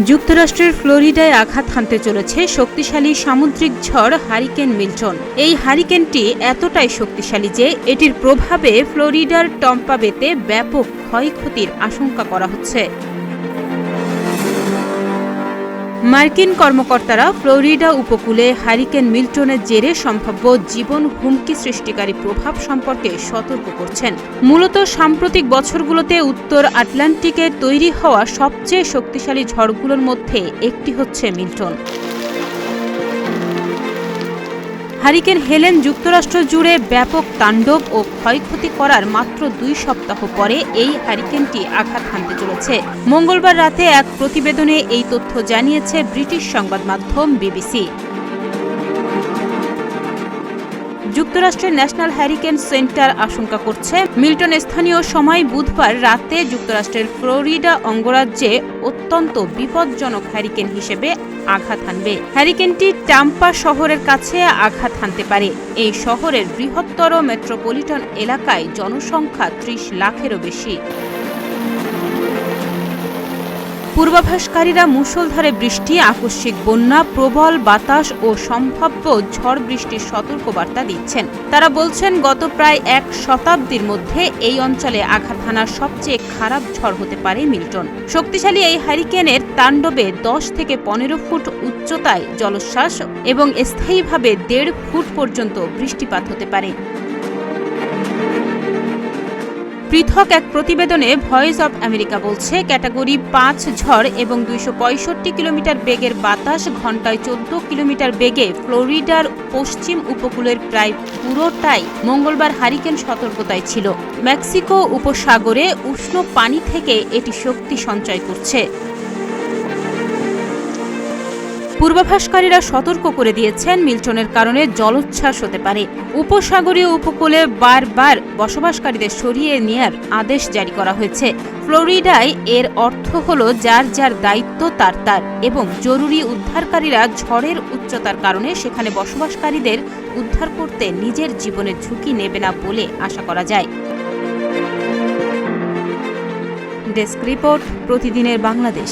যুক্তরাষ্ট্রের ফ্লোরিডায় আঘাত হানতে চলেছে শক্তিশালী সামুদ্রিক ঝড় হারিকেন মিল্টন। এই হারিকেনটি এতটাই শক্তিশালী যে এটির প্রভাবে ফ্লোরিডার টম্পা বেতে ব্যাপক ক্ষয়ক্ষতির আশঙ্কা করা হচ্ছে। মার্কিন কর্মকর্তারা ফ্লোরিডা উপকূলে হারিকেন মিল্টনের জেরে সম্ভাব্য জীবন হুমকি সৃষ্টিকারী প্রভাব সম্পর্কে সতর্ক করছেন। মূলত সাম্প্রতিক বছরগুলোতে উত্তর আটলান্টিকে তৈরি হওয়া সবচেয়ে শক্তিশালী ঝড়গুলোর মধ্যে একটি হচ্ছে মিল্টন। হারিকেন হেলেন যুক্তরাষ্ট্র জুড়ে ব্যাপক তাণ্ডব ও ক্ষয়ক্ষতি করার মাত্র 2 সপ্তাহ পরে এই হারিকেনটি আঘাত হানতে চলেছে। মঙ্গলবার রাতে এক প্রতিবেদনে এই তথ্য জানিয়েছে ব্রিটিশ সংবাদ মাধ্যম বিবিসি। যুক্তরাষ্ট্রের ন্যাশনাল হ্যারিকেন সেন্টার আশঙ্কা করছে মিল্টন স্থানীয় সময় বুধবার রাতে যুক্তরাষ্ট্রের ফ্লোরিডা অঙ্গরাজ্যে অত্যন্ত বিপজ্জনক হ্যারিকেন হিসেবে আঘাত হানবে। হ্যারিকেনটি টাম্পা শহরের কাছে আঘাত হানতে পারে। এই শহরের বৃহত্তর মেট্রোপলিটন এলাকায় জনসংখ্যা 30 লাখেরও বেশি। পূর্বাভাসকারীরা মুষলধারে বৃষ্টি, আকস্মিক বন্যা, প্রবল বাতাস ও সম্ভাব্য ঝড় বৃষ্টির সতর্কবার্তা দিচ্ছেন। তারা বলছেন গত প্রায় 1 শতাব্দীর মধ্যে এই অঞ্চলে আঘাত হানার সবচেয়ে খারাপ ঝড় হতে পারে মিল্টন। শক্তিশালী এই হারিকেনের তাণ্ডবে 10 থেকে 15 ফুট উচ্চতায় জলোচ্ছ্বাস এবং স্থায়ীভাবে 1.5 ফুট পর্যন্ত বৃষ্টিপাত হতে পারে। পৃথক এক প্রতিবেদনে ভয়েস অব আমেরিকা বলছে ক্যাটাগরি 5 ঝড় এবং 265 কিলোমিটার বেগের বাতাস ঘন্টায় 14 কিলোমিটার বেগে ফ্লোরিডার পশ্চিম উপকূলের প্রায় পুরোটাই মঙ্গলবার হারিকেন সতর্কতায় ছিল। মেক্সিকো উপসাগরে উষ্ণ পানি থেকে এটি শক্তি সঞ্চয় করছে। পূর্বাভাসকারীরা সতর্ক করে দিয়েছেন মিল্টনের কারণে জলোচ্ছ্বাস হতে পারে। উপসাগরীয় উপকূলে বারবার বসবাসকারীদের সরিয়ে নেয়ার আদেশ জারি করা হয়েছে। ফ্লোরিডায় এর অর্থ হল যার যার দায়িত্ব তার এবং জরুরি উদ্ধারকারীরা ঝড়ের উচ্চতার কারণে সেখানে বসবাসকারীদের উদ্ধার করতে নিজের জীবনের ঝুঁকি নেবে না বলে আশা করা যায়। ডেস্ক রিপোর্ট, প্রতিদিনের বাংলাদেশ।